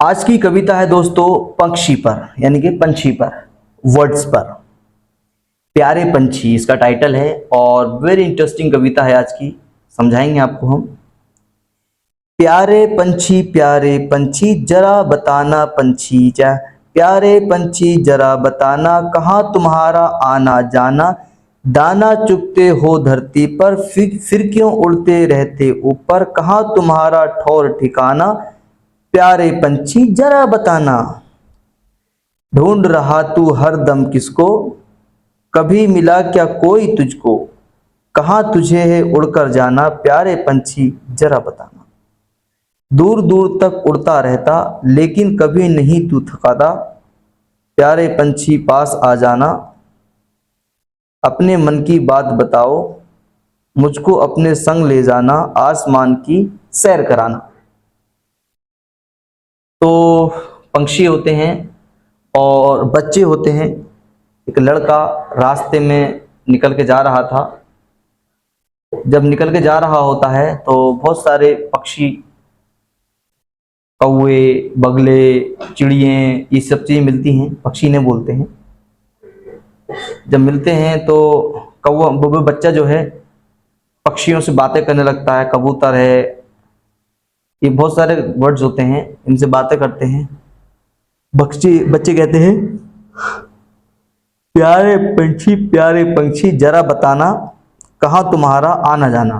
आज की कविता है दोस्तों पक्षी पर, यानी कि पंछी पर, वर्ड्स पर। प्यारे पंछी इसका टाइटल है और वेरी इंटरेस्टिंग कविता है आज की, समझाएंगे आपको हम। प्यारे पंछी जरा बताना पंछी जा, प्यारे पंछी जरा बताना कहाँ तुम्हारा आना जाना। दाना चुगते हो धरती पर फिर क्यों उड़ते रहते ऊपर, कहाँ तुम्हारा ठौर ठिकाना। प्यारे पंछी जरा बताना, ढूंढ रहा तू हर दम किसको, कभी मिला क्या कोई तुझको, कहाँ तुझे है उड़कर जाना। प्यारे पंछी जरा बताना, दूर दूर तक उड़ता रहता लेकिन कभी नहीं तू थकाता। प्यारे पंछी पास आ जाना, अपने मन की बात बताओ, मुझको अपने संग ले जाना, आसमान की सैर कराना। तो पंछी होते हैं और बच्चे होते हैं। एक लड़का रास्ते में निकल के जा रहा था। जब निकल के जा रहा होता है तो बहुत सारे पक्षी, कौवे, बगले, चिड़िए, ये सब चीज़ें मिलती हैं, पक्षी ने बोलते हैं। जब मिलते हैं तो कौवा वो बच्चा जो है पक्षियों से बातें करने लगता है। कबूतर है, ये बहुत सारे वर्ड्स होते हैं, इनसे बातें करते हैं। बच्चे कहते हैं प्यारे पंछी जरा बताना कहाँ तुम्हारा आना जाना।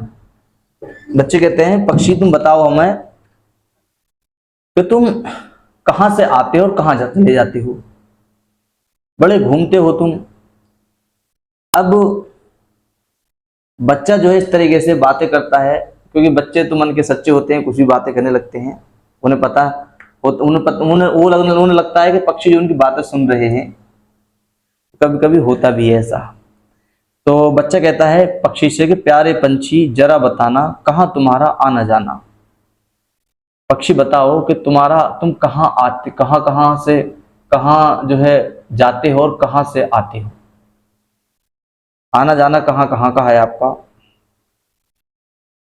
बच्चे कहते हैं पक्षी तुम बताओ हमें कि तुम कहाँ से आते हो और कहाँ चले जाते हो, बड़े घूमते हो तुम। अब बच्चा जो है इस तरीके से बातें करता है, क्योंकि बच्चे तो मन के सच्चे होते हैं, कुछ भी बातें करने लगते हैं। उन्हें पता उन्हें लगता है कि पक्षी जो उनकी बातें सुन रहे हैं। कभी कभी होता भी है ऐसा। तो बच्चा कहता है पक्षी से कि प्यारे पंछी जरा बताना कहाँ तुम्हारा आना जाना। पक्षी बताओ कि तुम कहाँ आते, कहाँ कहाँ से कहाँ जो है जाते हो और कहाँ से आते हो। आना जाना कहाँ कहाँ का है आपका।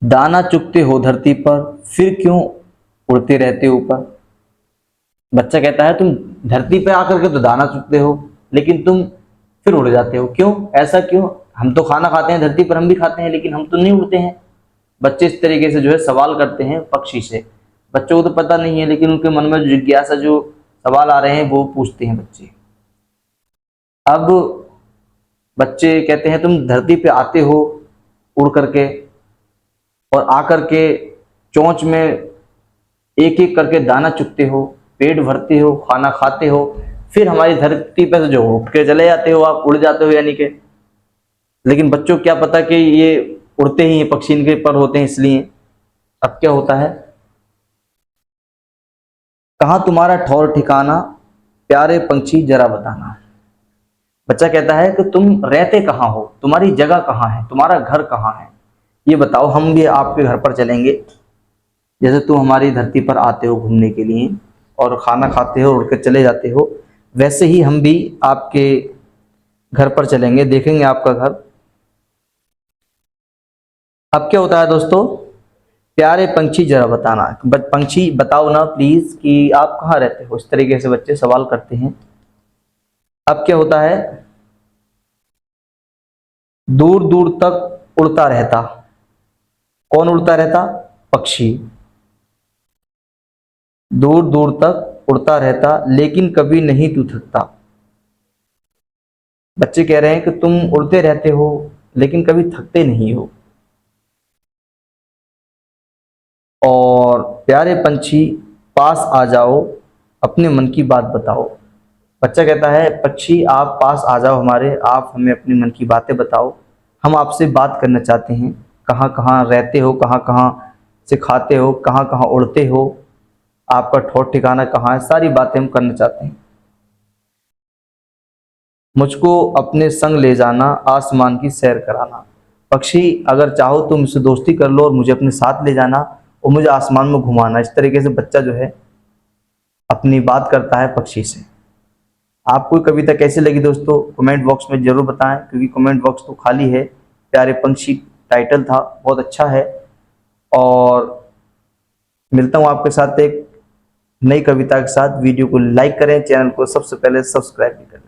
दाना चुगते हो धरती पर फिर क्यों उड़ते रहते हो ऊपर। बच्चा कहता है तुम धरती पे आकर के तो दाना चुगते हो लेकिन तुम फिर उड़ जाते हो, क्यों, ऐसा क्यों। हम तो खाना खाते हैं धरती पर, हम भी खाते हैं, लेकिन हम तो नहीं उड़ते हैं। बच्चे इस तरीके से जो है सवाल करते हैं पक्षी से। बच्चों को तो पता नहीं है, लेकिन उनके मन में जो जिज्ञासा, जो सवाल आ रहे हैं वो पूछते हैं बच्चे। अब बच्चे कहते हैं तुम धरती पे आते हो उड़ करके और आकर के चोंच में एक एक करके दाना चुगते हो, पेट भरते हो, खाना खाते हो, फिर हमारी धरती पे जो उठ के चले जाते हो, आप उड़ जाते हो यानी कि। लेकिन बच्चों को क्या पता कि ये उड़ते ही हैं, पक्षी इनके पर होते हैं इसलिए। अब क्या होता है, कहाँ तुम्हारा ठौर ठिकाना, प्यारे पंछी जरा बताना। बच्चा कहता है कि तुम रहते कहाँ हो, तुम्हारी जगह कहाँ है, तुम्हारा घर कहाँ है, ये बताओ, हम भी आपके घर पर चलेंगे। जैसे तुम हमारी धरती पर आते हो घूमने के लिए और खाना खाते हो, उड़ कर चले जाते हो, वैसे ही हम भी आपके घर पर चलेंगे, देखेंगे आपका घर। अब क्या होता है दोस्तों, प्यारे पंछी जरा बताना, पंछी बताओ ना प्लीज कि आप कहाँ रहते हो। इस तरीके से बच्चे सवाल करते हैं। अब क्या होता है, दूर दूर तक उड़ता रहता। कौन उड़ता रहता, पक्षी। दूर दूर तक उड़ता रहता लेकिन कभी नहीं तू थकता। बच्चे कह रहे हैं कि तुम उड़ते रहते हो लेकिन कभी थकते नहीं हो। और प्यारे पंछी पास आ जाओ, अपने मन की बात बताओ। बच्चा कहता है पक्षी आप पास आ जाओ हमारे, आप हमें अपने मन की बातें बताओ, हम आपसे बात करना चाहते हैं। कहाँ कहाँ रहते हो, कहाँ कहाँ से खाते हो, कहाँ कहाँ उड़ते हो, आपका ठौर ठिकाना कहाँ है, सारी बातें हम करना चाहते हैं। मुझको अपने संग ले जाना, आसमान की सैर कराना। पक्षी अगर चाहो तो मुझसे दोस्ती कर लो और मुझे अपने साथ ले जाना और मुझे आसमान में घुमाना। इस तरीके से बच्चा जो है अपनी बात करता है पक्षी से। आपको कविता कैसी लगी दोस्तों, कमेंट बॉक्स में जरूर बताएं, क्योंकि कमेंट बॉक्स तो खाली है। प्यारे पंछी टाइटल था, बहुत अच्छा है। और मिलता हूँ आपके साथ एक नई कविता के साथ। वीडियो को लाइक करें, चैनल को सबसे पहले सब्सक्राइब भी करें।